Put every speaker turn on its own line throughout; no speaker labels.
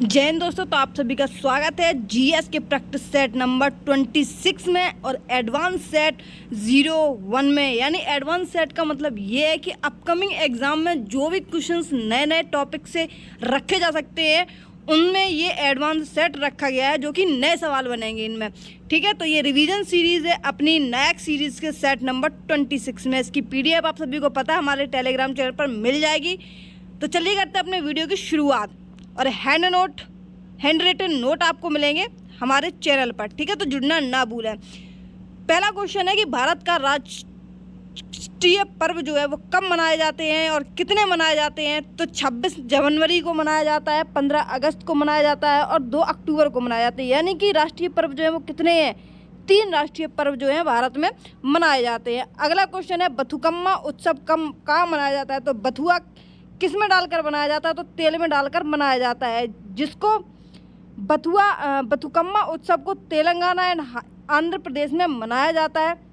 जय हिंद दोस्तों। तो आप सभी का स्वागत है जीएस के प्रैक्टिस सेट नंबर 26 में और एडवांस सेट 01 में। यानी एडवांस सेट का मतलब ये है कि अपकमिंग एग्जाम में जो भी क्वेश्चंस नए नए टॉपिक से रखे जा सकते हैं उनमें ये एडवांस सेट रखा गया है, जो कि नए सवाल बनेंगे इनमें। ठीक है, तो ये रिवीजन सीरीज़ है अपनी नैक सीरीज़ के सेट नंबर 26 में। इसकी पीडीएफ आप सभी को पता है हमारे टेलीग्राम चैनल पर मिल जाएगी। तो चलिए करते हैं अपने वीडियो की शुरुआत। और हैंड रिटन नोट आपको मिलेंगे हमारे चैनल पर। ठीक है, तो जुड़ना ना भूलें। पहला क्वेश्चन है कि भारत का राष्ट्रीय पर्व जो है वो कब मनाए जाते हैं और कितने मनाए जाते हैं। तो 26 जनवरी को मनाया जाता है, 15 अगस्त को मनाया जाता है और 2 अक्टूबर को मनाया जाता है। यानी कि राष्ट्रीय पर्व जो है वो कितने हैं? 3 राष्ट्रीय पर्व जो हैं भारत में मनाए जाते हैं। अगला क्वेश्चन है बथुकम्मा उत्सव कहाँ मनाया जाता है। तो बथुआ किस में डालकर बनाया जाता है? तो तेल में डालकर बनाया जाता है, जिसको बथुकम्मा उत्सव को तेलंगाना एंड आंध्र प्रदेश में मनाया जाता है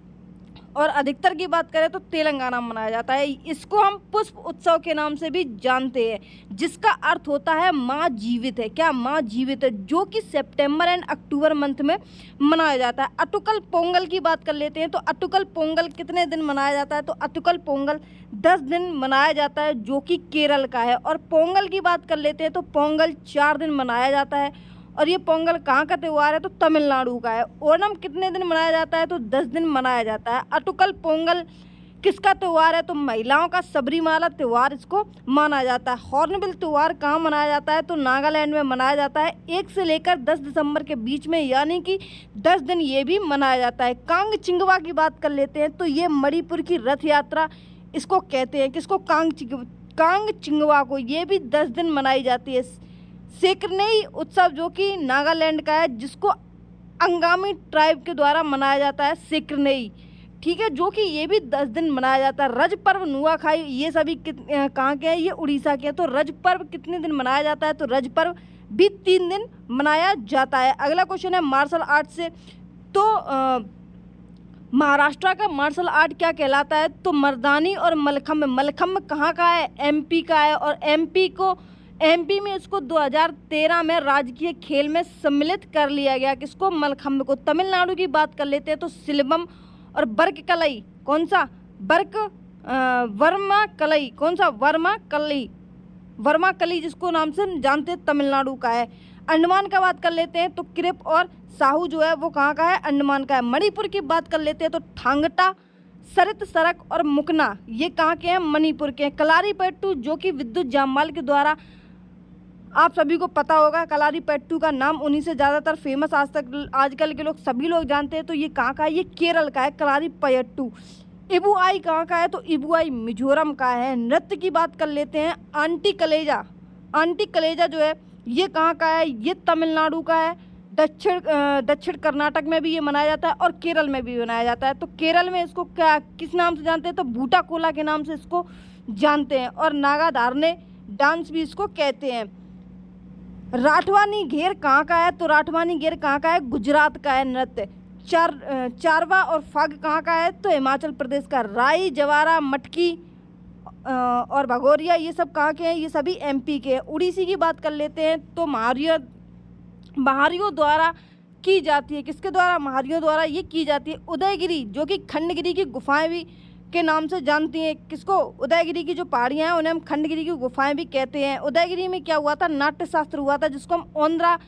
और अधिकतर की बात करें तो तेलंगाना में मनाया जाता है। इसको हम पुष्प उत्सव के नाम से भी जानते हैं, जिसका अर्थ होता है माँ जीवित है। क्या? माँ जीवित है, जो कि सितंबर एंड अक्टूबर मंथ में मनाया जाता है। अटुकल पोंगल की बात कर लेते हैं। तो अटुकल पोंगल कितने दिन मनाया जाता है? तो अटुकल पोंगल 10 दिन मनाया जाता है, जो कि केरल का है। और पोंगल की बात कर लेते हैं तो पोंगल 4 दिन मनाया जाता है और ये पोंगल कहाँ का त्यौहार है? तो तमिलनाडु का है। ओणम कितने दिन मनाया जाता है? तो 10 दिन मनाया जाता है। अटुकल पोंगल किसका त्यौहार है? तो महिलाओं का सबरीमाला त्यौहार इसको माना जाता है। हॉर्नबिल त्यौहार कहाँ मनाया जाता है? तो नागालैंड में मनाया जाता है 1 से लेकर 10 दिसंबर के बीच में, यानी कि 10 दिन ये भी मनाया जाता है। कांग चिंगवा की बात कर लेते हैं। तो ये मणिपुर की रथ यात्रा इसको कहते हैं। किसको? कांग चिंगवा को। ये भी 10 दिन मनाई जाती है। सेकरनेई उत्सव जो कि नागालैंड का है, जिसको अंगामी ट्राइब के द्वारा मनाया जाता है, सेकरनेई। ठीक है, जो कि ये भी 10 दिन मनाया जाता है। रज पर्व नुआखाई ये सभी कहाँ के हैं? ये उड़ीसा के हैं। तो रज पर्व कितने दिन मनाया जाता है? तो रज पर्व भी 3 दिन मनाया जाता है। अगला क्वेश्चन है मार्शल आर्ट से। तो महाराष्ट्र का मार्शल आर्ट क्या कहलाता है? तो मर्दानी और मलखम्ब। मलखम्ब कहाँ का है? एमपी का है। और एमपी में इसको 2013 में राजकीय खेल में सम्मिलित कर लिया गया। किसको? मलखम्ब को। तमिलनाडु की बात कर लेते हैं। तो सिलबम और बर्ककलई कौन सा? वर्मा कलई कौन सा? वर्मा कली जिसको नाम से जानते हैं, तमिलनाडु का है। अंडमान का बात कर लेते हैं। तो क्रिप और साहू जो है वो कहाँ का है? अंडमान का है। मणिपुर की बात कर लेते हैं। तो थांगटा, सरित, सरक और मुकना ये कहाँ के हैं? मणिपुर के हैं। कलारीपयट्टू जो कि विद्युत जामवाल के द्वारा, आप सभी को पता होगा, कलारीपयट्टू का नाम उन्हीं से ज़्यादातर फेमस आजकल के लोग सभी लोग जानते हैं। तो ये कहाँ का है? ये केरल का है, कलारीपयट्टू। इबुआई कहाँ का है? तो इबुआई मिजोरम का है। नृत्य की बात कर लेते हैं। आंटी कलेजा जो है ये कहाँ का है? ये तमिलनाडु का है। दक्षिण कर्नाटक में भी ये मनाया जाता है और केरल में भी मनाया जाता है। तो केरल में इसको क्या किस नाम से जानते हैं? तो बूटा कोला के नाम से इसको जानते हैं। और नागाधारने डांस भी इसको कहते हैं। राठवानी घेर कहाँ का है? तो राठवानी घेर कहाँ का है? गुजरात का है नृत्य। चारवा और फाग कहाँ का है? तो हिमाचल प्रदेश का। राई, जवारा, मटकी और भगोरिया ये सब कहाँ के हैं? ये सभी एमपी के हैं। उड़ीसी की बात कर लेते हैं। तो महारियों द्वारा की जाती है। किसके द्वारा? महारियों द्वारा ये की जाती है। उदयगिरी जो कि खंडगिरी की गुफाएं भी के नाम से जानती हैं। किसको? उदयगिरी की जो पहाड़ियाँ हैं उन्हें हम खंडगिरी की गुफाएं भी कहते हैं। उदयगिरी में क्या हुआ था? नाट्य शास्त्र हुआ था, जिसको हम ओंद्रा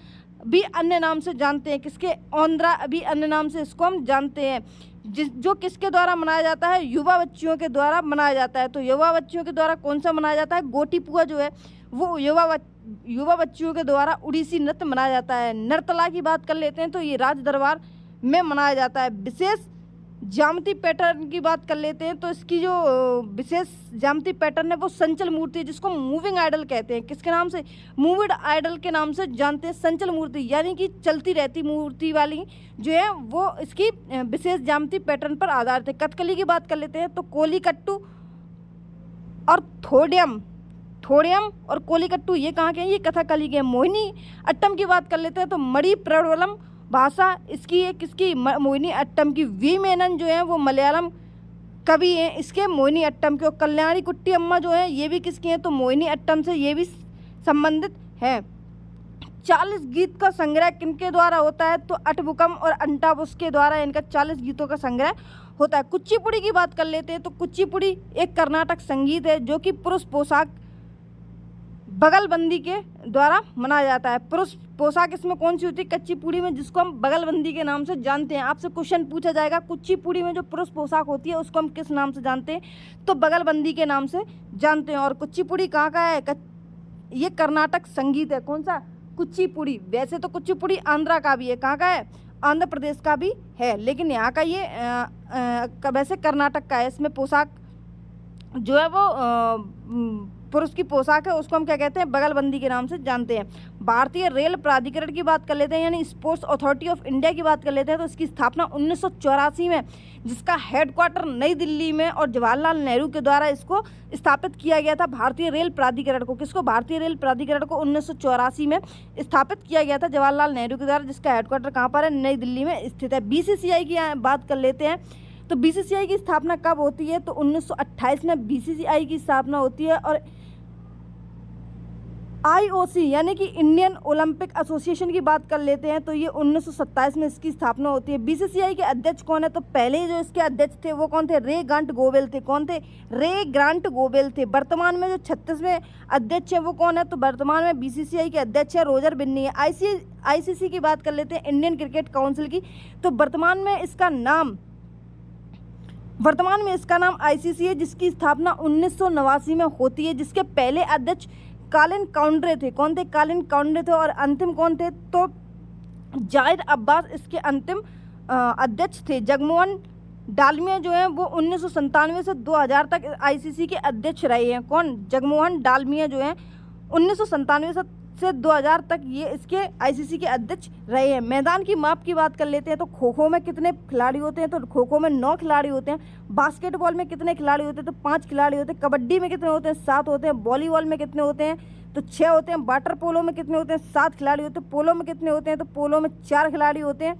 भी अन्य नाम से जानते हैं। किसके? ओंद्रा भी अन्य नाम से इसको हम जानते हैं। जो किसके द्वारा मनाया जाता है? युवा बच्चियों के द्वारा मनाया जाता है। तो युवा बच्चियों के द्वारा कौन सा मनाया जाता है? गोटी पुआ जो है वो युवा बच्चियों के द्वारा उड़ीसी नृत्य मनाया जाता है। नर्तला की बात कर लेते हैं। तो ये राज दरबार में मनाया जाता है। विशेष ज्यामिति पैटर्न की बात कर लेते हैं। तो इसकी जो विशेष ज्यामिति पैटर्न है वो संचल मूर्ति है, जिसको मूविंग आइडल कहते हैं। किसके नाम से? मूविड आइडल के नाम से जानते हैं। संचल मूर्ति यानी कि चलती रहती मूर्ति वाली जो है वो इसकी विशेष ज्यामिति पैटर्न पर आधारित है। कथकली की बात कर लेते हैं। तो कोलीकट्टू और थोड़ियम और कोलीकट्टू ये कहाँ के हैं? ये कथकली के हैं। मोहिनी अट्टम की बात कर लेते हैं। तो मणिप्रवलम भाषा इसकी है। किसकी? मोहिनी अट्टम की। वी मेनन जो है वो मलयालम कवि हैं इसके, मोहिनी अट्टम के। और कल्याणी कुट्टी अम्मा जो है ये भी किसकी हैं? तो मोहिनी अट्टम से ये भी संबंधित है। 40 गीत का संग्रह किनके द्वारा होता है? तो अठबुकम और अंटाबुस के द्वारा इनका 40 गीतों का संग्रह होता है। कुचिपुड़ी की बात कर लेते हैं। तो कुचिपुड़ी एक कर्नाटक संगीत है जो कि पुरुष पोशाक बगलबंदी के द्वारा मनाया जाता है। पुरुष पोशाक इसमें कौन सी होती है? कुचिपुड़ी में, जिसको हम बगलबंदी के नाम से जानते हैं। आपसे क्वेश्चन पूछा जाएगा कुचिपुड़ी में जो पुरुष पोशाक होती है उसको हम किस नाम से जानते हैं? तो बगलबंदी के नाम से जानते हैं। और कुचिपुड़ी कहाँ का है? ये कर्नाटक संगीत है। कौन सा? कुचिपुड़ी। वैसे तो कुचिपुड़ी आंध्रा का भी है। कहाँ का है? आंध्र प्रदेश का भी है, लेकिन यहाँ का ये वैसे कर्नाटक का है। इसमें पोशाक जो है वो पुरुष की पोशाक है, उसको हम क्या कहते हैं? बगलबंदी के नाम से जानते हैं। भारतीय रेल प्राधिकरण की बात कर लेते हैं, यानी स्पोर्ट्स अथॉरिटी ऑफ इंडिया की बात कर लेते हैं। तो इसकी स्थापना 1984 में, जिसका हेडक्वार्टर नई दिल्ली में और जवाहरलाल नेहरू के द्वारा इसको स्थापित किया गया था। भारतीय रेल प्राधिकरण को, किसको? भारतीय रेल प्राधिकरण को 1984 में स्थापित किया गया था जवाहरलाल नेहरू के द्वारा, जिसका हेडक्वार्टर कहाँ पर है? नई दिल्ली में स्थित है। बीसीसीआई की बात कर लेते हैं। तो बीसीसीआई की स्थापना कब होती है? तो 1928 में बीसीसीआई की स्थापना होती है। और आईओसी यानी कि इंडियन ओलंपिक एसोसिएशन की बात कर लेते हैं। तो ये 1927 में इसकी स्थापना होती है। बीसीसीआई के अध्यक्ष कौन है? तो पहले जो इसके अध्यक्ष थे वो कौन थे? रे ग्रांट गोवेल थे। कौन थे? रे ग्रांट गोवेल थे। वर्तमान में जो 36वें अध्यक्ष है वो कौन है? तो वर्तमान में बीसीसीआई के अध्यक्ष है रोजर बिन्नी है। आईसीसी की बात कर लेते हैं, इंडियन क्रिकेट काउंसिल की। तो वर्तमान में इसका नाम आईसीसी है, जिसकी स्थापना 1989 में होती है, जिसके पहले अध्यक्ष कालिन काउंड्रे थे। कौन थे? कालिन काउंड्रे थे। और अंतिम कौन थे? तो जाहिद अब्बास इसके अंतिम अध्यक्ष थे। जगमोहन डालमिया जो है वो 1997 से 2000 तक आईसीसी के अध्यक्ष रहे हैं। कौन? जगमोहन डालमिया जो है 1997 से 2000 तक ये इसके आईसीसी के अध्यक्ष रहे हैं। मैदान की माप की बात कर लेते हैं। तो खो खो में कितने खिलाड़ी होते हैं? तो खो खो में 9 खिलाड़ी होते हैं। बास्केटबॉल में कितने खिलाड़ी होते हैं? तो 5 खिलाड़ी होते हैं। कबड्डी में कितने होते हैं? 7 होते हैं। वॉलीबॉल में कितने होते हैं? तो 6 होते हैं। वाटर पोलो में कितने होते हैं? 7 खिलाड़ी होते हैं। पोलो में कितने होते हैं? तो पोलो में 4 खिलाड़ी होते हैं।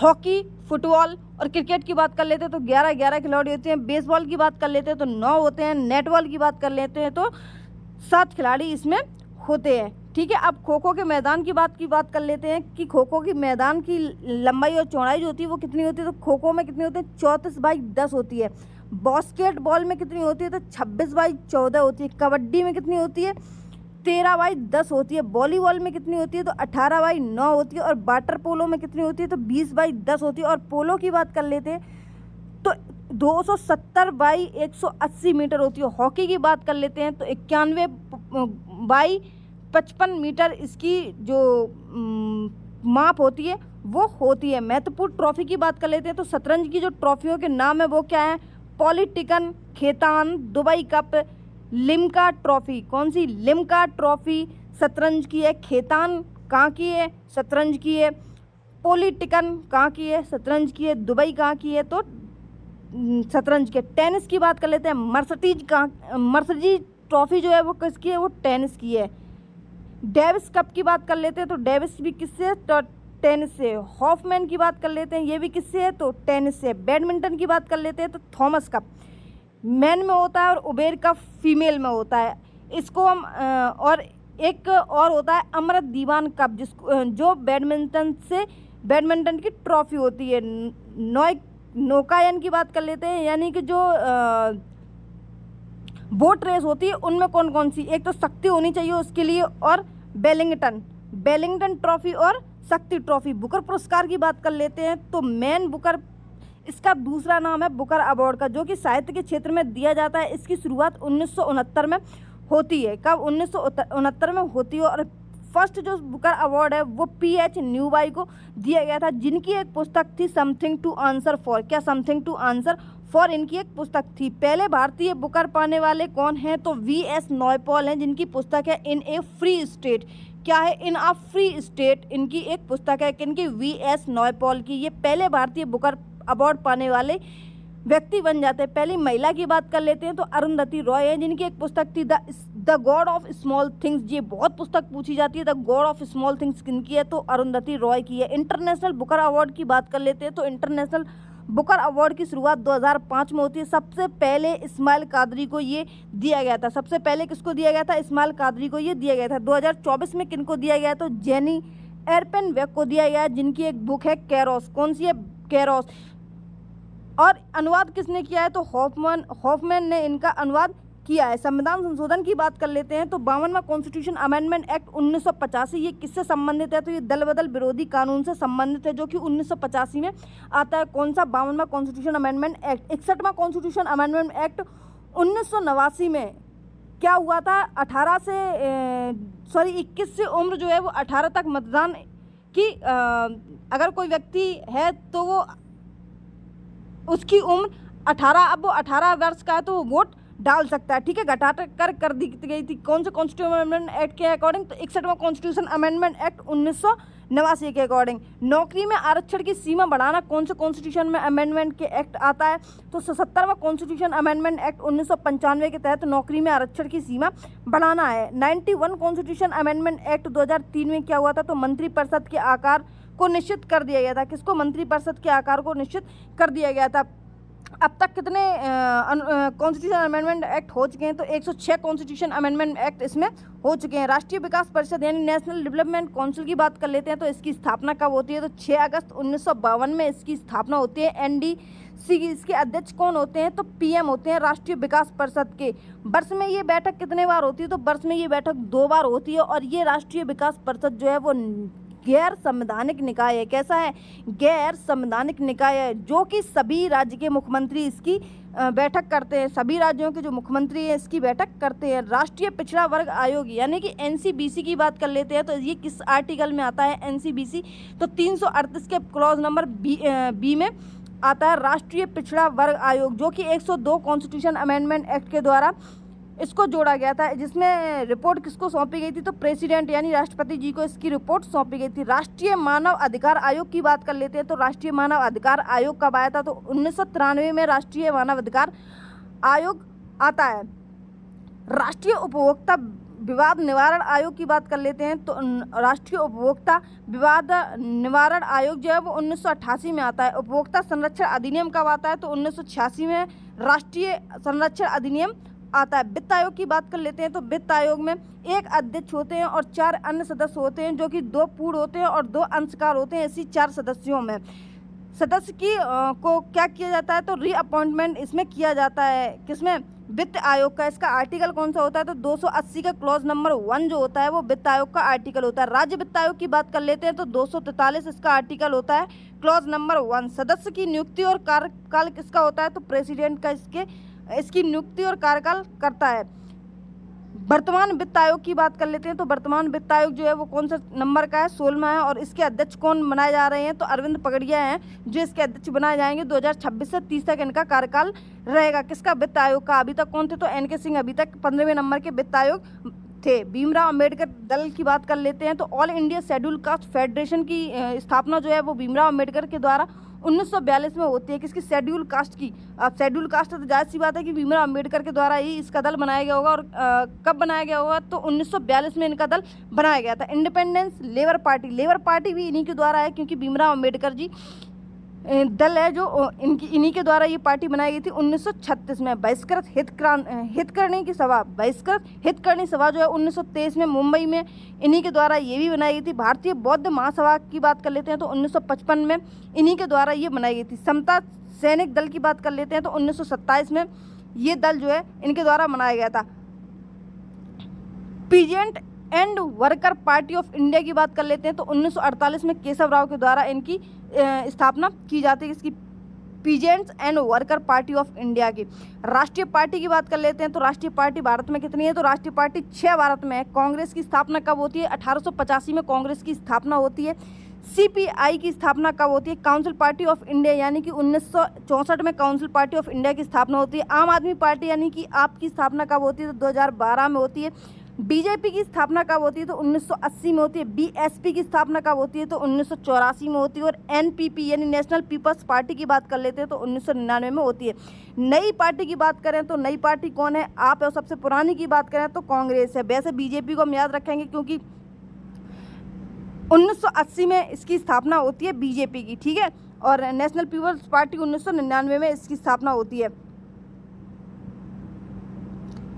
हॉकी, फुटबॉल और क्रिकेट की बात कर लेते हैं तो 11 खिलाड़ी होते हैं। बेसबॉल की बात कर लेते हैं तो 9 होते हैं। नेटबॉल की बात कर लेते हैं तो 7 खिलाड़ी इसमें होते हैं। ठीक है। अब खो खो के मैदान की बात कर लेते हैं कि खो खो की मैदान की लंबाई और चौड़ाई जो होती है वो कितनी होती है? तो खो खो में कितनी होती है? 34/10 होती है। बास्केटबॉल में कितनी होती है? तो 26/14 होती है। कबड्डी में कितनी होती है? 13/10 होती है। वॉलीबॉल में कितनी होती है? तो 18/9 होती है। और वाटर पोलो में कितनी होती है? तो 20/10 होती है। और पोलो की बात कर लेते हैं तो 270/180 मीटर होती है। हॉकी की बात कर लेते हैं तो 91/55 मीटर इसकी जो माप होती है वो होती है। महत्वपूर्ण ट्रॉफी की बात कर लेते हैं तो शतरंज की जो ट्रॉफियों के नाम है वो क्या है? पॉलिटिकन, Khetan, Dubai cup, Limca trophy. कौन सी? लिम्का ट्रॉफी शतरंज की है। खेतान कहाँ की है? शतरंज की है। पॉलिटिकन कहाँ की है? शतरंज की है। दुबई कहाँ की है? तो शतरंज के। टेनिस की बात कर लेते हैं। मर्सडीज ट्रॉफी जो है वो किसकी है? वो टेनिस की है। डेविस कप की बात कर लेते हैं तो डेविस भी किससे है? तो टेनिस से। हॉफमैन की बात कर लेते हैं, ये भी किससे है? तो टेनिस से। बैडमिंटन की बात कर लेते हैं तो थॉमस कप मेन में होता है और उबेर कप फीमेल में होता है। इसको हम और एक और होता है अमृत दीवान कप, जिसको जो बैडमिंटन की ट्रॉफी होती है। नौकायन की बात कर लेते हैं, यानी कि जो बोट रेस होती है उनमें कौन कौन सी? एक तो शक्ति होनी चाहिए उसके लिए, और बेलिंगटन ट्रॉफी और शक्ति ट्रॉफी। बुकर पुरस्कार की बात कर लेते हैं तो मैन बुकर, इसका दूसरा नाम है बुकर अवार्ड का, जो कि साहित्य के क्षेत्र में दिया जाता है। इसकी शुरुआत 1969 में होती है। कब? 1969 में होती है। और फर्स्ट जो बुकर अवार्ड है वो PH न्यूबाई को दिया गया था, जिनकी एक पुस्तक थी समथिंग टू आंसर फॉर। क्या? समथिंग टू आंसर फॉर इनकी एक पुस्तक थी। पहले भारतीय बुकर पाने वाले कौन हैं? तो VS नॉयपॉल हैं, जिनकी पुस्तक है इन ए फ्री स्टेट। क्या है? इन अ फ्री स्टेट इनकी एक पुस्तक है। किनकी? VS नॉयपॉल की। ये पहले भारतीय बुकर अवार्ड पाने वाले व्यक्ति बन जाते हैं। पहली महिला की बात कर लेते हैं तो अरुंधति रॉय है, जिनकी एक पुस्तक थी the God of small things. ये बहुत पुस्तक पूछी जाती है। The God of small things किनकी है? तो अरुंधति रॉय की है। इंटरनेशनल बुकर अवार्ड की बात कर लेते हैं तो इंटरनेशनल बुकर अवार्ड की शुरुआत 2005 में होती है। सबसे पहले इस्माइल कादरी को ये दिया गया था। सबसे पहले किसको दिया गया था? इस्माइल कादरी को ये दिया गया था। 2024 में किनको दिया गया? तो जेनी एरपेनबेक को दिया गया, जिनकी एक बुक है कैरोस। कौन सी है? कैरोस। और अनुवाद किसने किया है? तो हॉफमैन ने इनका अनुवाद किया है। संविधान संशोधन की बात कर लेते हैं तो 52वां कॉन्स्टिट्यूशन अमेंडमेंट एक्ट 1985 ये किससे संबंधित है? तो ये दल बदल विरोधी कानून से संबंधित है, जो कि 1985 में आता है। कौन सा? 52वां कॉन्स्टिट्यूशन अमेंडमेंट एक्ट। 61वां कॉन्स्टिट्यूशन अमेंडमेंट एक्ट 1989 में क्या हुआ था? 21 से उम्र जो है वो 18 तक मतदान की अगर कोई व्यक्ति है तो वो उसकी उम्र 18, अब वो 18 वर्ष का है तो वो वोट डाल सकता है। ठीक है, घटा कर दी गई थी। कौन से कॉन्स्टिट्यूशन अमेंडमेंट एक्ट के अकॉर्डिंग? तो 61वां कॉन्स्टिट्यूशन अमेंडमेंट एक्ट 1989 के अकॉर्डिंग। नौकरी में आरक्षण की सीमा बढ़ाना कौन से कॉन्स्टिट्यूशन में अमेंडमेंट के एक्ट आता है? तो 77वां कॉन्स्टिट्यूशन अमेंडमेंट एक्ट 1995 के तहत नौकरी में आरक्षण की सीमा बढ़ाना है। 91 कॉन्स्टिट्यूशन अमेंडमेंट एक्ट 2003 में क्या हुआ था? तो मंत्रिपरिषद के आकार को निश्चित कर दिया गया था। किसको? मंत्रिपरिषद के आकार को निश्चित कर दिया गया था। अब तक कितने कॉन्स्टिट्यूशन अमेंडमेंट एक्ट हो चुके हैं? तो 106 कॉन्स्टिट्यूशन अमेंडमेंट एक्ट इसमें हो चुके हैं। राष्ट्रीय विकास परिषद यानी नेशनल डेवलपमेंट काउंसिल की बात कर लेते हैं तो इसकी स्थापना कब होती है? तो 6 अगस्त 1952 में इसकी स्थापना होती है। NDC इसके अध्यक्ष कौन होते हैं? तो PM होते हैं राष्ट्रीय विकास परिषद के। वर्ष में ये बैठक कितने बार होती है? तो वर्ष में ये बैठक 2 बार होती है। और ये राष्ट्रीय विकास परिषद जो है वो गैर संवैधानिक निकाय है। कैसा है? गैर संवैधानिक निकाय है, जो कि सभी राज्य के मुख्यमंत्री इसकी बैठक करते हैं। सभी राज्यों के जो मुख्यमंत्री हैं इसकी बैठक करते हैं। राष्ट्रीय पिछड़ा वर्ग आयोग यानी कि NCBC की बात कर लेते हैं तो ये किस आर्टिकल में आता है? NCBC तो 338 के क्लॉज नंबर बी में आता है राष्ट्रीय पिछड़ा वर्ग आयोग, जो कि 102 कॉन्स्टिट्यूशन अमेंडमेंट एक्ट के द्वारा इसको जोड़ा गया था। जिसमें रिपोर्ट किसको सौंपी गई थी? तो प्रेसिडेंट यानी राष्ट्रपति जी को इसकी रिपोर्ट सौंपी गई थी। राष्ट्रीय मानव अधिकार आयोग की बात कर लेते हैं तो राष्ट्रीय मानव अधिकार आयोग कब आया था? तो 1993 में राष्ट्रीय मानव अधिकार आयोग आता है। राष्ट्रीय उपभोक्ता विवाद निवारण आयोग की बात कर लेते हैं तो राष्ट्रीय उपभोक्ता विवाद निवारण आयोग जो है वो 1988 में आता है। उपभोक्ता संरक्षण अधिनियम कब आता है? तो 1986 में राष्ट्रीय संरक्षण अधिनियम आता है। वित्त आयोग की बात कर लेते हैं तो वित्त आयोग में एक अध्यक्ष होते हैं और 4 अन्य सदस्य होते हैं, जो कि 2 पूर्ण होते हैं और 2 अंशकार होते हैं। इसी 4 सदस्यों में सदस्य की को क्या किया जाता है? तो रीअपॉइंटमेंट इसमें किया जाता है। किसमें? वित्त आयोग का। इसका आर्टिकल कौन सा होता है? तो 280 का क्लॉज नंबर 1 जो होता है वो वित्त आयोग का आर्टिकल होता है। राज्य वित्त आयोग की बात कर लेते हैं तो 243 इसका आर्टिकल होता है, क्लॉज नंबर 1। सदस्य की नियुक्ति और कार्यकाल किसका होता है? तो प्रेसिडेंट का इसकी नियुक्ति और कार्यकाल करता है। वर्तमान वित्त आयोग की बात कर लेते हैं तो वर्तमान वित्त आयोग जो है वो कौन सा नंबर का है? 16वां है। और इसके अध्यक्ष कौन बनाए जा रहे हैं? तो अरविंद पगड़िया हैं जो इसके अध्यक्ष बनाए जाएंगे। 2026 से 30 तक इनका कार्यकाल रहेगा। किसका? वित्त आयोग का। अभी तक कौन थे? तो NK सिंह अभी तक 15वें नंबर के वित्त आयोग थे। भीमराव अंबेडकर दल की बात कर लेते हैं तो all India schedule caste federation की स्थापना जो है वो भीमराव अंबेडकर के द्वारा 1942 में होती है। किसकी? शेड्यूल कास्ट की। अब शेड्यूल कास्ट है तो जाहिर सी बात है कि भीमराव अंबेडकर के द्वारा ही इसका दल बनाया गया होगा। और कब बनाया गया होगा? तो 1942 में इनका दल बनाया गया था। इंडिपेंडेंस लेबर पार्टी भी इन्हीं के द्वारा है, क्योंकि भीमराव अंबेडकर जी दल है जो इन्हीं के द्वारा ये पार्टी बनाई गई थी 1936 में। बहिष्कृत हितकर्णी सभा जो है 1923 में मुंबई में इन्हीं के द्वारा ये भी बनाई गई थी। भारतीय बौद्ध महासभा की बात कर लेते हैं तो 1955 में इन्हीं के द्वारा ये बनाई गई थी। समता सैनिक दल की बात कर लेते हैं तो 1927 में ये दल जो है इनके द्वारा बनाया गया था। Peasant and worker party of India की बात कर लेते हैं तो 1948 में केशव राव के द्वारा इनकी स्थापना की जाती है। इसकी peasants and worker party of India की। राष्ट्रीय पार्टी की बात कर लेते हैं तो राष्ट्रीय पार्टी भारत में कितनी है? तो राष्ट्रीय पार्टी 6 भारत में है। कांग्रेस की स्थापना कब होती है? 1885 में कांग्रेस की स्थापना होती है। CPI की स्थापना कब होती है? काउंसिल पार्टी ऑफ इंडिया यानी कि 1964 में काउंसिल पार्टी ऑफ इंडिया की स्थापना होती है। आम आदमी पार्टी यानी कि आप की स्थापना कब होती है? तो 2012 में होती है। BJP की स्थापना कब होती है? तो 1980 में होती है। BSP की स्थापना कब होती है? तो 1984 में होती है। और NPP यानी नेशनल पीपल्स पार्टी की बात कर लेते हैं तो 1999 में होती है। नई पार्टी की बात करें तो नई पार्टी कौन है? आप। और सबसे पुरानी की बात करें तो कांग्रेस है। वैसे BJP को हम याद रखेंगे क्योंकि 1980 में इसकी स्थापना होती है BJP की, ठीक है। और नेशनल पीपल्स पार्टी 1999 में इसकी स्थापना होती है।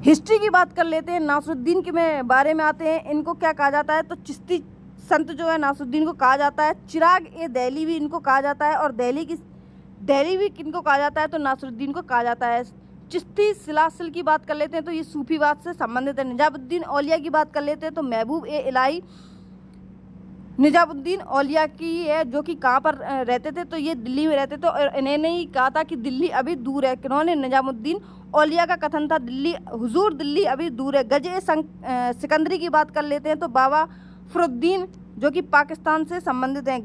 हिस्ट्री की बात कर लेते हैं, नासरुद्दीन के में बारे में आते हैं। इनको क्या कहा जाता है, तो चिश्ती संत जो है नासरुद्दीन को कहा जाता है। चिराग ए दिल्ली भी इनको कहा जाता है, और दिल्ली भी किनको कहा जाता है, तो नासरुद्दीन को कहा जाता है। चिश्ती सिलसिला की बात कर लेते हैं, तो ये सूफीवाद से संबंधित है। निजामुद्दीन औलिया की बात कर लेते हैं, तो महबूब ए इलाही निजामुद्दीन औलिया की है, जो कि कहाँ पर रहते थे, तो ये दिल्ली में रहते थे। और इन्होंने ही कहा था कि दिल्ली अभी दूर है। किन्होंने? निजामुद्दीन औलिया का कथन था, दिल्ली हुजूर दिल्ली अभी दूर है। गजे सिकंदरी की बात कर लेते हैं, तो बाबा फरुद्दीन जो कि पाकिस्तान से संबंधित हैं।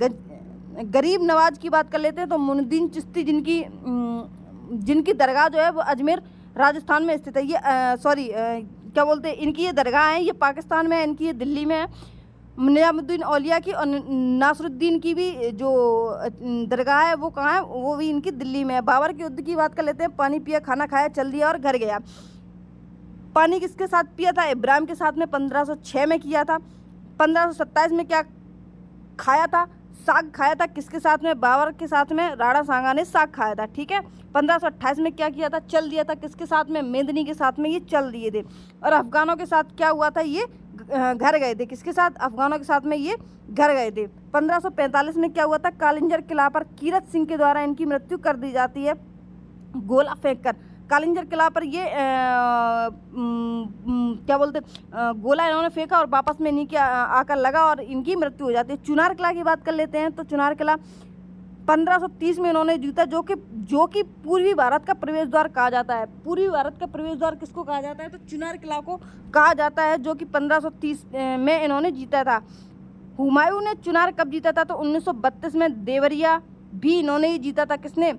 गरीब नवाज की बात कर लेते हैं, तो मुइनुद्दीन चिश्ती जिनकी दरगाह जो है वो अजमेर राजस्थान में स्थित है। ये क्या बोलते हैं, इनकी ये दरगाह है, ये पाकिस्तान में है, इनकी ये दिल्ली में है। निजामुद्दीन औलिया की और नासरुद्दीन की भी जो दरगाह है वो कहाँ है, वो भी इनकी दिल्ली में है। बाबर के युद्ध की बात कर लेते हैं। पानी पिया, खाना खाया, चल दिया और घर गया। पानी किसके साथ पिया था? इब्राहिम के साथ में 1506 में किया था। 1527 में क्या खाया था? साग खाया था। किसके साथ में? बाबर के साथ में राणा सांगा ने साग खाया था। ठीक है। 1528 में क्या किया था? चल दिया था। किसके साथ में? मेदिनी के साथ में ये चल दिए थे। और अफगानों के साथ क्या हुआ था? ये घर गए थे। किसके साथ? अफगानों के साथ में ये घर गए थे। 1545 में क्या हुआ था? कालिंजर किला पर कीरत सिंह के द्वारा इनकी मृत्यु कर दी जाती है, गोला फेंक कर। कालिंजर किला पर ये क्या बोलते गोला इन्होंने फेंका और वापस में इन्हीं के आकर लगा और इनकी मृत्यु हो जाती है। चुनार किला की बात कर लेते हैं, तो चुनार किला 1530 में इन्होंने जीता, जो कि पूर्वी भारत का प्रवेश द्वार कहा जाता है। पूर्वी भारत का प्रवेश द्वार किसको कहा जाता है? तो चुनार किला को कहा जाता है, जो कि 1530 में इन्होंने जीता था। हुमायूं ने चुनार कब जीता था? तो 1932 में। देवरिया भी इन्होंने ही जीता था। किसने?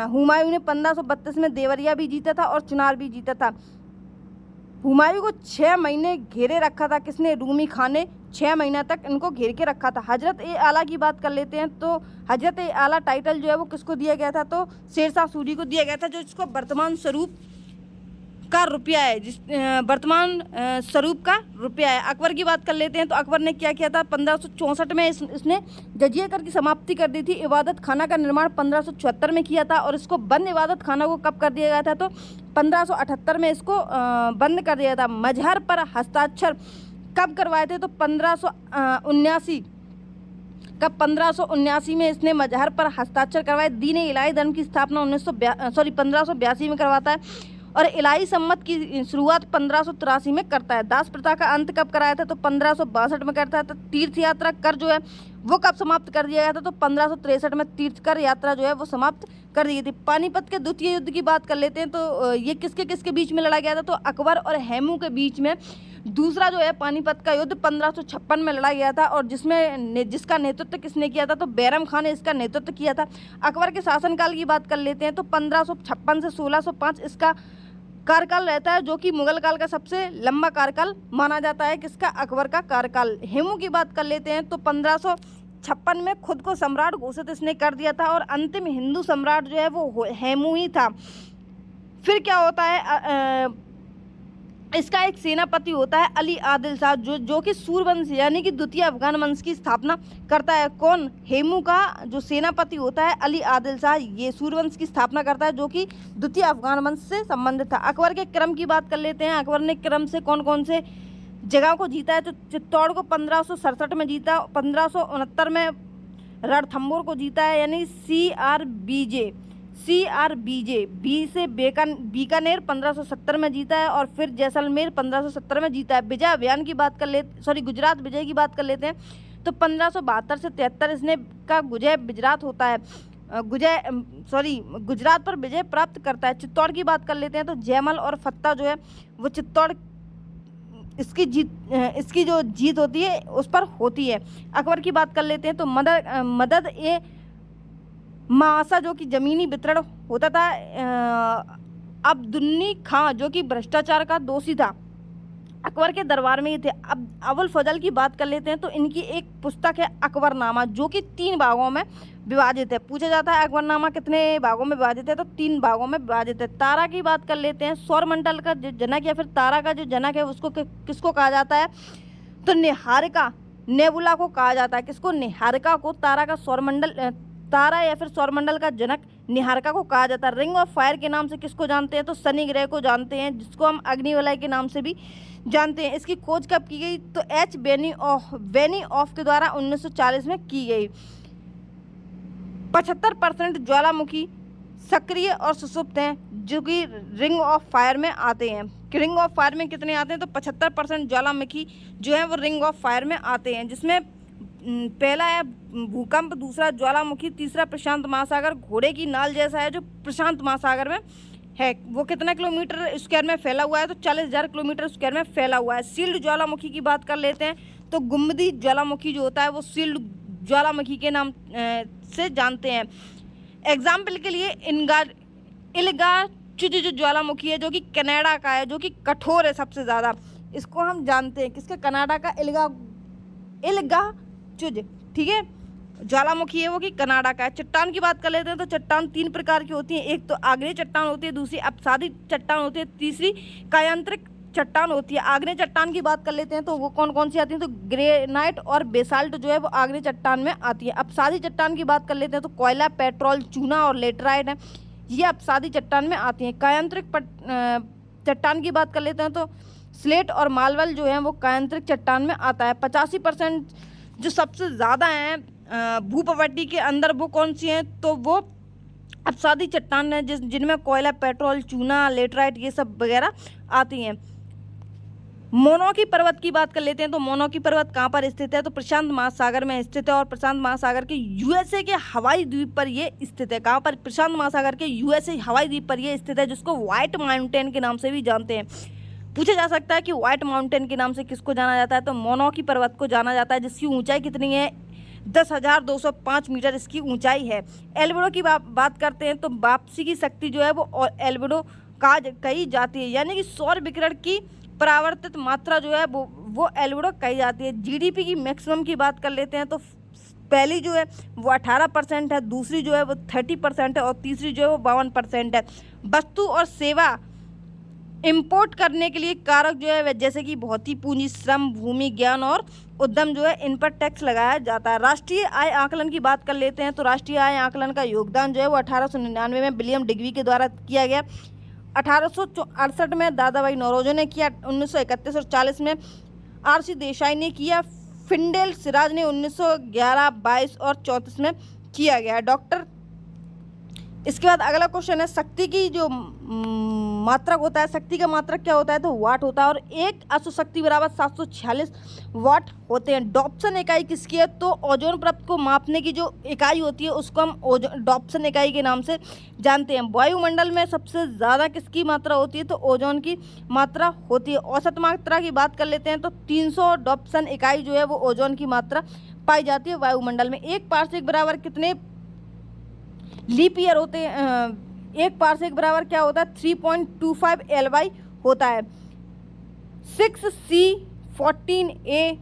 हुमायूं ने 1532 में देवरिया भी जीता था और चुनार भी जीता था। हुमायूं को 6 महीने घेरे रखा था। किसने? रूमी खान ने 6 महीना तक इनको घेर के रखा था। हजरत ए आला की बात कर लेते हैं, तो हजरत ए आला टाइटल जो है वो किसको दिया गया था? तो शेरशाह सूरी को दिया गया था, जो इसको वर्तमान स्वरूप का रुपया है, वर्तमान स्वरूप का रुपया है। अकबर की बात कर लेते हैं, तो अकबर ने क्या किया था? 1564 में इसने जजिया कर की समाप्ति कर दी थी। इबादत खाना का निर्माण 1576 में किया था, और इसको बंद इबादत खाना को कब कर दिया गया था? तो 1578 में इसको बंद कर दिया था। मजहर पर हस्ताक्षर कब करवाए थे? तो 1579 में इसने मजहर पर हस्ताक्षर करवाए। दीन इलाही धर्म की स्थापना 1582 में करवाता है, और इलाही सम्मत की शुरुआत 1583 में करता है। दास प्रथा का अंत कब कराया था? तो 1562 में करता है। तो तीर्थ यात्रा कर जो है वो कब समाप्त कर दिया गया था? तो 1563 में तीर्थ कर यात्रा जो है वो समाप्त कर दी गई थी। पानीपत के द्वितीय युद्ध की बात कर लेते हैं, तो ये किसके बीच में लड़ा गया था? तो अकबर और हेमू के बीच में दूसरा जो है पानीपत का युद्ध 1556 में लड़ा गया था, और जिसका नेतृत्व किसने किया था? तो बैरम खान ने इसका नेतृत्व किया था। अकबर के शासनकाल की बात कर लेते हैं, तो 1556 से 1605 इसका कार्यकाल रहता है, जो कि मुगल काल का सबसे लंबा कार्यकाल माना जाता है। किसका? अकबर का कार्यकाल। हेमू की बात कर लेते हैं, तो 1556 में खुद को सम्राट घोषित इसने कर दिया था, और अंतिम हिंदू सम्राट जो है वो हेमू ही था। फिर क्या होता है? इसका एक सेनापति होता है अली आदिल शाह, जो कि सूरवंश यानी कि द्वितीय अफगान वंश की स्थापना करता है। कौन? हेमू का जो सेनापति होता है अली आदिल शाह, ये सूरवंश की स्थापना करता है, जो कि द्वितीय अफगान वंश से संबंधित था। अकबर के क्रम की बात कर लेते हैं। अकबर ने क्रम से कौन कौन से जगह को जीता है? तो चित्तौड़ को 1567 में जीता। 1569 में रणथंभौर को जीता है, यानी CRBJ बी से बीकानेर 1570 में जीता है, और फिर जैसलमेर 1570 में जीता है। विजय अभियान की बात कर लेते गुजरात विजय की बात कर लेते हैं, तो 1572 से 73 इसने का गुजरात होता है। गुजरात पर विजय प्राप्त करता है। चित्तौड़ की बात कर लेते हैं, तो जयमल और फत्ता जो है वो चित्तौड़ इसकी जो जीत होती है उस पर होती है। अकबर की बात कर लेते हैं, तो मदद ए मासा जो कि जमीनी वितरण होता था। अब्दुन्नी खां जो कि भ्रष्टाचार का दोषी था, अकबर के दरबार में ही थे। अब अबुल फजल की बात कर लेते हैं, तो इनकी एक पुस्तक है अकबरनामा, जो कि 3 भागों में विभाजित है। पूछा जाता है अकबरनामा कितने भागों में विभाजित है? तो 3 भागों में विभाजित है। तारा की बात कर लेते हैं। सौरमंडल का जो जनक या फिर तारा का जो जनक है उसको किसको कहा जाता है? तो निहारिका नेबुला को कहा जाता है। किसको? निहारिका को तारा का तारा या फिर सौरमंडल का जनक निहारिका को कहा जाता है। रिंग ऑफ फायर के नाम से किसको जानते हैं? तो शनि ग्रह को जानते हैं, जिसको हम अग्निवलय के नाम से भी जानते हैं। इसकी खोज कब की गई? तो एच बेनिऑफ के द्वारा 1940 में की गई। 75% ज्वालामुखी सक्रिय और सुषुप्त हैं, जो कि रिंग ऑफ फायर में आते हैं। रिंग ऑफ फायर में कितने आते हैं? तो 75% ज्वालामुखी जो है वो रिंग ऑफ फायर में आते हैं, जिसमें पहला है भूकंप, दूसरा ज्वालामुखी, तीसरा प्रशांत महासागर घोड़े की नाल जैसा है जो प्रशांत महासागर में है। वो कितना किलोमीटर स्क्वायर में फैला हुआ है? तो 40,000 किलोमीटर स्क्वायर में फैला हुआ है। सील्ड ज्वालामुखी की बात कर लेते हैं, तो गुम्बदी ज्वालामुखी जो होता है वो सील्ड ज्वालामुखी के नाम से जानते हैं। एग्जाम्पल के लिए इल्गा चुज जो ज्वालामुखी है, जो कि कनाडा का है, जो कि कठोर है सबसे ज़्यादा, इसको हम जानते हैं किसके? कनाडा का इल्गा चुज, ठीक है, ज्वालामुखी है वो कि कनाडा का है। चट्टान की बात कर लेते हैं, तो चट्टान 3 प्रकार की होती हैं। एक तो आग्नेय चट्टान होती है, दूसरी अपसादी चट्टान होती है, तीसरी कायांतरिक चट्टान होती है। आग्नेय चट्टान की बात कर लेते हैं, तो वो कौन कौन सी आती हैं? तो ग्रेनाइट और बेसाल्ट जो है वो आग्नेय चट्टान में आती है। अपसादी चट्टान की बात कर लेते हैं, तो कोयला, पेट्रोल, चूना और लेटराइट है, ये अपसादी चट्टान में आती हैं। कायांतरिक चट्टान की बात कर लेते हैं, तो स्लेट और मार्बल जो है वो कायांतरिक चट्टान में आता है। 85% जो सबसे ज़्यादा हैं भूप्रवृत्ति के अंदर, वो कौन सी हैं? तो वो अपसादी चट्टान है, जिनमें कोयला, पेट्रोल, चूना, लेटराइट ये सब वगैरह आती हैं। मोनोकी पर्वत की बात कर लेते हैं, तो मोनोकी पर्वत कहाँ पर स्थित है? तो प्रशांत महासागर में स्थित है, और प्रशांत महासागर के यूएसए के हवाई द्वीप पर ये स्थित है। कहाँ पर? प्रशांत महासागर के यूएसए हवाई द्वीप पर ये स्थित है, जिसको व्हाइट माउंटेन के नाम से भी जानते हैं। पूछा जा सकता है कि व्हाइट माउंटेन के नाम से किसको जाना जाता है? तो मोनोकी पर्वत को जाना जाता है, जिसकी ऊंचाई कितनी है? 10,205 मीटर इसकी ऊंचाई है। एल्बिडो की बात करते हैं, तो वापसी की शक्ति जो है वो एल्बिडो कही जाती है, यानी कि सौर विकिरण की परावर्तित मात्रा जो है वो एल्बिडो कही जाती है। जीडीपी की मैक्सिमम की बात कर लेते हैं, तो पहली जो है वो 18% है, दूसरी जो है वो 30% है, और तीसरी जो है वो 52% है। वस्तु और सेवा इंपोर्ट करने के लिए कारक जो है जैसे कि भौतिक पूंजी, श्रम, भूमि, ज्ञान और उद्यम जो है इन पर टैक्स लगाया जाता है। राष्ट्रीय आय आकलन की बात कर लेते हैं, तो राष्ट्रीय आय आकलन का योगदान जो है वो 1899 में विलियम डिग्वी के द्वारा किया गया। 1868 में दादा भाई नौरोजी ने किया, 1931 और 40 में आरसी देसाई ने किया, फिंडेल सिराज ने 1911, 22 और 34 में किया गया। डॉक्टर इसके बाद अगला क्वेश्चन है, शक्ति की जो मात्रक होता है, शक्ति का मात्रक क्या होता है? तो वाट होता है, और एक अश्वशक्ति बराबर 746 वाट होते हैं। डॉप्सन इकाई किसकी है? तो ओजोन परत को मापने की जो इकाई होती है उसको हम डॉप्सन इकाई के नाम से जानते हैं। वायुमंडल में सबसे ज़्यादा किसकी मात्रा होती है? तो ओजोन की मात्रा होती है। औसत मात्रा की बात कर लेते हैं, तो 300 डॉप्सन इकाई जो है वो ओजोन की मात्रा पाई जाती है वायुमंडल में। एक पार्सेक बराबर कितने लीप ईयर होते हैं? एक पार्सेक बराबर क्या होता है? 3.25 LY होता है। 6C14A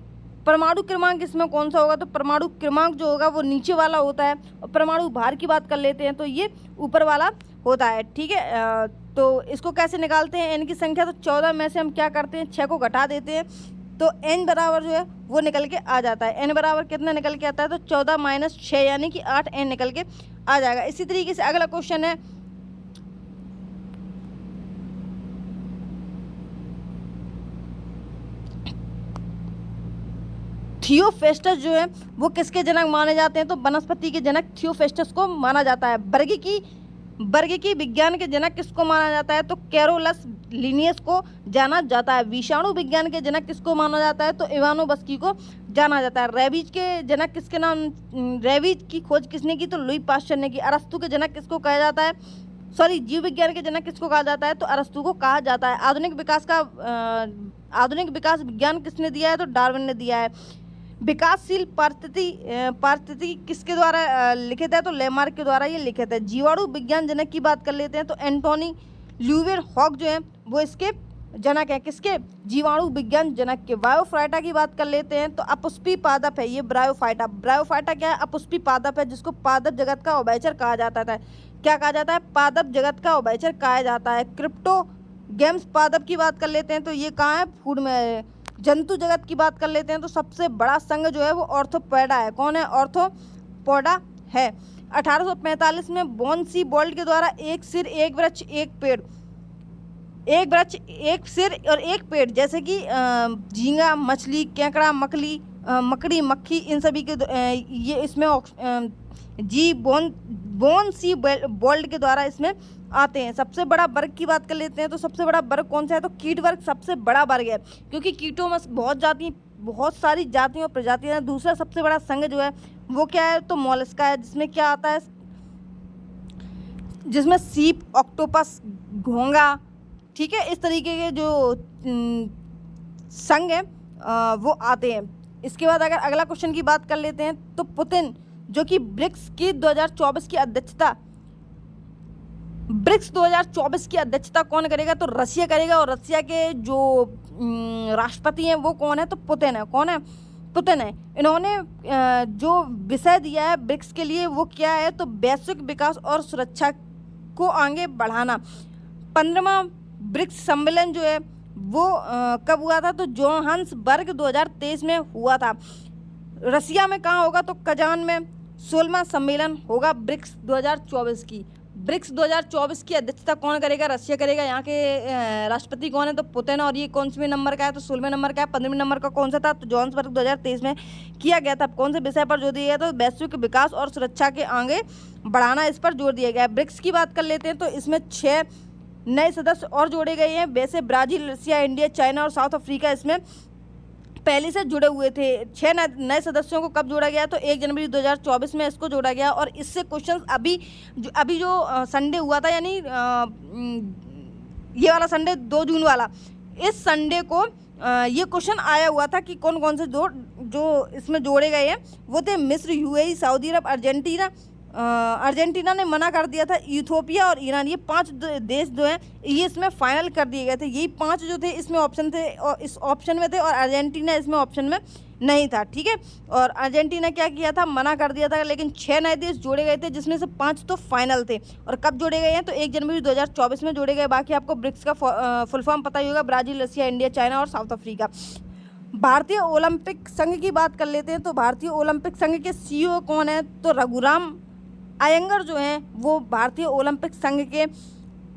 परमाणु क्रमांक इसमें कौन सा होगा? तो परमाणु क्रमांक जो होगा वो नीचे वाला होता है, और परमाणु भार की बात कर लेते हैं तो ये ऊपर वाला होता है, ठीक है। तो इसको कैसे निकालते हैं? n की संख्या, तो 14 में से हम क्या करते हैं? 6 को घटा देते हैं, तो n बराबर जो है वो निकल के आ जाता है। n बराबर कितना निकल के आता है? तो 14 - 6 यानी कि 8 n निकल के आ जाएगा। इसी तरीके से अगला क्वेश्चन है, थियोफेस्टस जो है वो किसके जनक माने जाते हैं? तो वनस्पति के जनक थियोफेस्टस को माना जाता है। वर्गिकी विज्ञान के जनक किसको माना जाता है? तो कैरोलस लिनियस को जाना जाता है। विषाणु विज्ञान के जनक किसको माना जाता है? तो इवानोव्स्की को जाना जाता है। रेबीज के जनक किसके नाम? रेबीज की खोज किसने की? तो लुई पास्चर ने की। अरस्तु के जनक किसको कहा जाता है? जीव विज्ञान के जनक किसको कहा जाता है? तो अरस्तु को कहा जाता है। आधुनिक विकास विज्ञान किसने दिया है? तो डार्विन ने दिया है। विकासशील पारिस्थितिकी किसके द्वारा लिखित है? तो लेमार्क के द्वारा ये लिखित है। जीवाणु विज्ञान जनक की बात कर लेते हैं, तो एंटोनी ल्यूवेनहॉक जो है वो इसके जनक है। किसके? जीवाणु विज्ञान जनक के। बायोफाइटा की बात कर लेते हैं, तो अपुष्पी पादप है ये ब्रायोफाइटा। ब्रायोफाइटा क्या है? अपुष्पी पादप है, जिसको पादप जगत का उभयचर कहा जाता है। क्या कहा जाता है? पादप जगत का उभयचर कहा जाता है। क्रिप्टो गेम्स पादप की बात कर लेते हैं, तो ये कहाँ है? फूड में है। जंतु जगत की बात कर लेते हैं, तो सबसे बड़ा संघ जो है वो ऑर्थोपोडा है। कौन है? ऑर्थोपोडा है। 1845 में बॉन्सी बोल्ट के द्वारा एक सिर एक वृक्ष एक पेड़, एक वृक्ष एक सिर और एक पेड़, जैसे कि झींगा, मछली, केकड़ा, मकड़ी, मक्खी, इन सभी के ये इसमें बॉन्सी बोल्ट के द्वारा इसमें आते हैं। सबसे बड़ा वर्ग की बात कर लेते हैं, तो सबसे बड़ा वर्ग कौन सा है, तो कीट वर्ग सबसे बड़ा वर्ग है, क्योंकि कीटों में बहुत सारी जातियां और प्रजातियां हैं। दूसरा सबसे बड़ा संघ जो है वो क्या है, तो मोलस्का है, जिसमें क्या आता है, जिसमें सीप, ऑक्टोपस, घोंगा, ठीक है, इस तरीके के जो संघ है वो आते हैं। इसके बाद अगर अगला क्वेश्चन की बात कर लेते हैं, तो पुतिन जो कि ब्रिक्स की 2024 की अध्यक्षता कौन करेगा, तो रसिया करेगा, और रसिया के जो राष्ट्रपति हैं वो कौन है, तो पुतिन है। कौन है, पुतिन है। इन्होंने जो विषय दिया है ब्रिक्स के लिए वो क्या है, तो वैश्विक विकास और सुरक्षा को आगे बढ़ाना। 15वां ब्रिक्स सम्मेलन जो है वो कब हुआ था, तो जोहान्सबर्ग 2023 में हुआ था। रसिया में कहाँ होगा, तो कजान में 16वां सम्मेलन होगा ब्रिक्स 2024 की। ब्रिक्स 2024 की अध्यक्षता कौन करेगा, रसिया करेगा। यहाँ के राष्ट्रपति कौन है, तो पुतिन, और ये कौन से नंबर का है, तो 16वें नंबर का है। 15वें नंबर का कौन सा था, तो जोहान्सबर्ग 2023 में किया गया था। कौन से विषय पर जोर दिया गया, तो वैश्विक विकास और सुरक्षा के आगे बढ़ाना, इस पर जोर दिया गया है। ब्रिक्स की बात कर लेते हैं, तो इसमें 6 नए सदस्य और जोड़े गए हैं। वैसे ब्राज़ील, रसिया, इंडिया, चाइना और साउथ अफ्रीका इसमें पहले से जुड़े हुए थे। 6 नए सदस्यों को कब जोड़ा गया, तो 1 जनवरी 2024 में इसको जोड़ा गया। और इससे क्वेश्चन अभी जो संडे हुआ था, यानी ये वाला संडे 2 जून वाला, इस संडे को ये क्वेश्चन आया हुआ था कि कौन कौन से जो इसमें जोड़े गए हैं वो थे मिस्र, यूएई, सऊदी अरब, अर्जेंटीना ने मना कर दिया था, इथियोपिया और ईरान। ये 5 देश जो हैं ये इसमें फाइनल कर दिए गए थे। यही 5 जो थे इसमें ऑप्शन थे, और इस ऑप्शन में थे, और अर्जेंटीना इसमें ऑप्शन में नहीं था, ठीक है। और अर्जेंटीना क्या किया था, मना कर दिया था। लेकिन 6 नए देश जोड़े गए थे, जिसमें से 5 तो फाइनल थे। और कब जोड़े गए हैं, तो 1 जनवरी 2024 में जोड़े गए। बाकी आपको ब्रिक्स का फुल फॉर्म पता ही होगा, ब्राज़ील, रसिया, इंडिया, चाइना और साउथ अफ्रीका। भारतीय ओलंपिक संघ की बात कर लेते हैं, तो भारतीय ओलंपिक संघ के CEO कौन है, तो रघुराम अयंगर जो हैं वो भारतीय ओलंपिक संघ के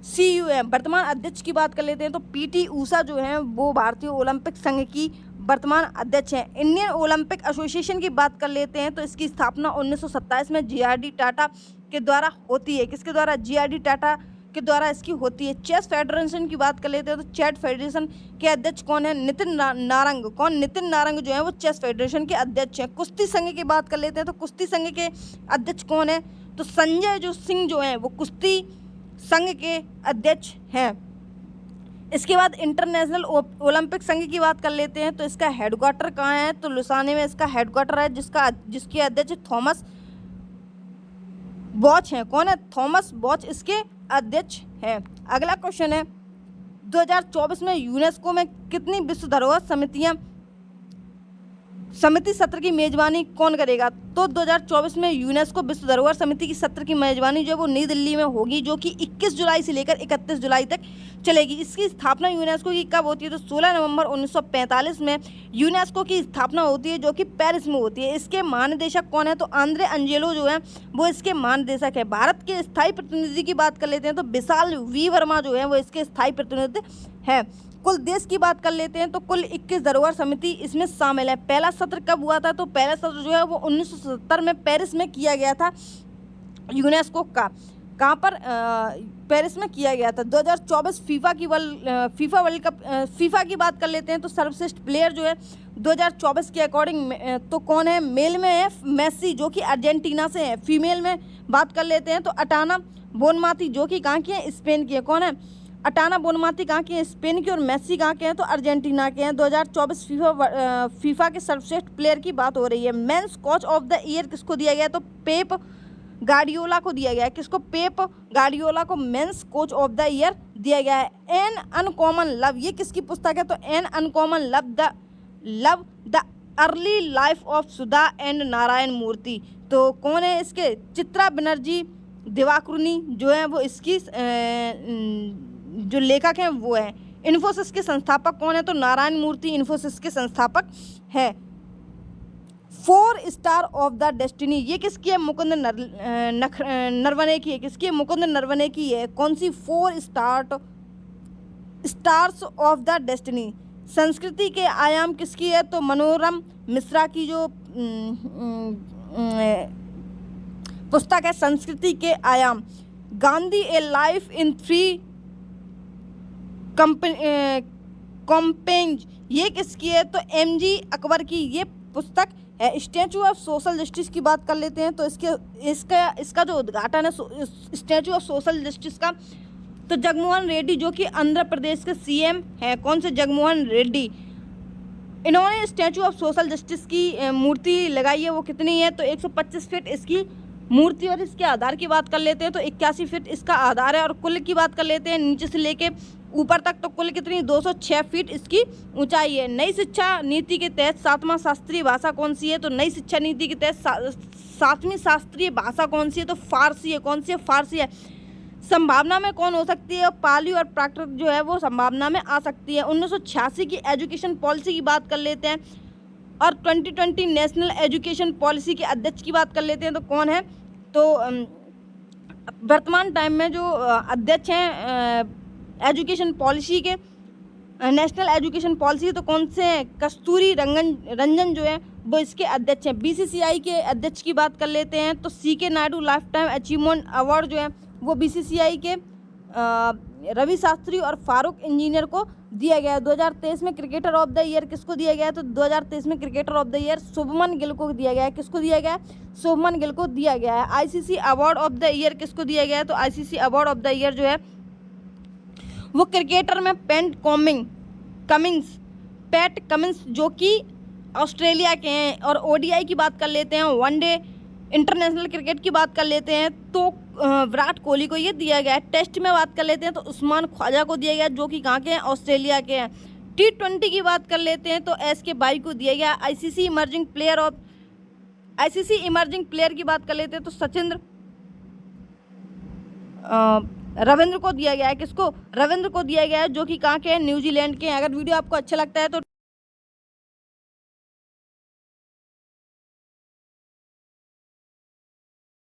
CEO हैं। वर्तमान अध्यक्ष की बात कर लेते हैं, तो PT ऊषा जो हैं वो भारतीय ओलंपिक संघ की वर्तमान अध्यक्ष हैं। इंडियन ओलंपिक एसोसिएशन की बात कर लेते हैं, तो इसकी स्थापना 1927 में GRD टाटा के द्वारा होती है। किसके द्वारा, GRD टाटा के द्वारा इसकी होती है। चेस फेडरेशन की बात कर लेते हैं, तो चेस फेडरेशन के अध्यक्ष कौन है, नितिन नारंग। कौन, नितिन नारंग जो है वो चेस फेडरेशन के अध्यक्ष हैं। कुश्ती संघ की बात कर लेते हैं, तो कुश्ती संघ के अध्यक्ष कौन है, तो संजय सिंह जो हैं वो कुश्ती संघ के अध्यक्ष हैं। इसके बाद इंटरनेशनल ओलंपिक संघ की बात कर लेते हैं, तो इसका हेडक्वार्टर कहाँ है, तो लुसाने में इसका हेडक्वार्टर है, जिसके अध्यक्ष थॉमस बॉच हैं। कौन है, थॉमस बॉच इसके अध्यक्ष हैं। अगला क्वेश्चन है, 2024 में यूनेस्को में कितनी विश्व धरोहर समिति सत्र की मेजबानी कौन करेगा, तो 2024 में यूनेस्को विश्व धरोहर समिति की सत्र की मेजबानी जो है वो नई दिल्ली में होगी, जो कि 21 जुलाई से लेकर 31 जुलाई तक चलेगी। इसकी स्थापना यूनेस्को की कब होती है, तो 16 नवंबर 1945 में यूनेस्को की स्थापना होती है, जो कि पेरिस में होती है। इसके महानिदेशक कौन है, तो आंद्रे अंजेलो जो है वो इसके महानिदेशक है। भारत के स्थायी प्रतिनिधि की बात कर लेते हैं, तो विशाल वी वर्मा जो है वो इसके स्थायी प्रतिनिधि है। कुल देश की बात कर लेते हैं, तो कुल 21 धरोहर समिति इसमें शामिल है। पहला सत्र कब हुआ था, तो पहला सत्र जो है वो 1970 में पेरिस में किया गया था यूनेस्को का। कहाँ पर, पेरिस में किया गया था। 2024 फीफा वर्ल्ड कप फीफा की बात कर लेते हैं, तो सर्वश्रेष्ठ प्लेयर जो है 2024 के अकॉर्डिंग तो कौन है, मेल में है मेसी जो कि अर्जेंटीना से है। फीमेल में बात कर लेते हैं, तो अटाना बोनमाती जो कि कहाँ की है, स्पेन की है। कौन है, अटाना बोनमाती कहाँ के हैं, स्पेन की, और मेसी कहाँ के हैं, तो अर्जेंटीना के हैं। 2024 फीफा के सर्वश्रेष्ठ प्लेयर की बात हो रही है। Men's coach of the year किसको दिया गया, तो पेप गार्डियोला को दिया गया है। किसको, पेप गार्डियोला को men's coach of the year दिया गया है। एन अनकॉमन लव, ये किसकी पुस्तक है, तो an uncommon love the early life of Sudha and Narayan Murthy. तो कौन है इसके, चित्रा बनर्जी दिवाकरुणी जो है वो इसकी जो लेखक हैं वो है। इन्फोसिस के संस्थापक कौन है, तो नारायण मूर्ति इन्फोसिस के संस्थापक है। 4 स्टार ऑफ द डेस्टिनी, ये किसकी है? मुकुंद नरवणे की है। किसकी है? मुकुंद नरवणे की है। कौन सी? 4 स्टार्स ऑफ द डेस्टिनी। संस्कृति के आयाम किसकी है? तो मनोरम मिश्रा की जो पुस्तक है संस्कृति के आयाम। गांधी ए लाइफ इन 3 कॉम्पेंज, ये किसकी है? तो MG अकबर की ये पुस्तक है। स्टैचू ऑफ सोशल जस्टिस की बात कर लेते हैं। तो इसका जो उद्घाटन है स्टैचू ऑफ सोशल जस्टिस का, तो जगनमोहन रेड्डी जो कि आंध्र प्रदेश के CM हैं। कौन से? जगनमोहन रेड्डी। इन्होंने स्टैचू ऑफ सोशल जस्टिस की मूर्ति लगाई है, वो कितनी है? तो 125 फीट इसकी मूर्ति। और इसके आधार की बात कर लेते हैं तो 81 फीट इसका आधार है। और कुल की बात कर लेते हैं नीचे से लेके ऊपर तक, तो कुल कितनी? 206 फीट इसकी ऊंचाई है। नई शिक्षा नीति के तहत 7वां शास्त्रीय भाषा कौन सी है? तो नई शिक्षा नीति के तहत 7वीं शास्त्रीय भाषा कौन सी है? तो फारसी है। कौन सी है? फारसी है। संभावना में कौन हो सकती है? पाली और प्राकृत जो है वो संभावना में आ सकती है। 1986 की एजुकेशन पॉलिसी की बात कर लेते हैं और 2020 नेशनल एजुकेशन पॉलिसी के अध्यक्ष की बात कर लेते हैं। तो कौन है? तो वर्तमान टाइम में जो अध्यक्ष हैं एजुकेशन पॉलिसी के, नेशनल एजुकेशन पॉलिसी, तो कौन से हैं? कस्तूरी रंजन जो है वो इसके अध्यक्ष हैं। BCCI के अध्यक्ष की बात कर लेते हैं तो CK Naidu life time achievement award जो है वो BCCI के रवि शास्त्री और फारूक इंजीनियर को दिया गया है। 2023 में क्रिकेटर ऑफ द ईयर किसको दिया गया है? तो 2023 में cricketer of the year Shubman Gill को दिया गया है। किसको दिया गया है? शुभमन गिल को दिया गया है। ICC award of the year किसको दिया गया है? तो ICC award of the year जो है वो क्रिकेटर में पैट कमिंस जो कि ऑस्ट्रेलिया के हैं। और ODI की बात कर लेते हैं, वनडे इंटरनेशनल क्रिकेट की बात कर लेते हैं तो विराट कोहली को ये दिया गया है। टेस्ट में बात कर लेते हैं तो उस्मान ख्वाजा को दिया गया जो कि कहाँ के हैं? ऑस्ट्रेलिया के हैं। T20 की बात कर लेते हैं तो SK बाई को दिया गया। ICC इमर्जिंग प्लेयर की बात कर लेते हैं तो सचिन रविंद्र को दिया गया है। किसको? रविंद्र को दिया गया है जो कि कहाँ के हैं? न्यूजीलैंड के हैं। अगर वीडियो आपको अच्छा लगता है तो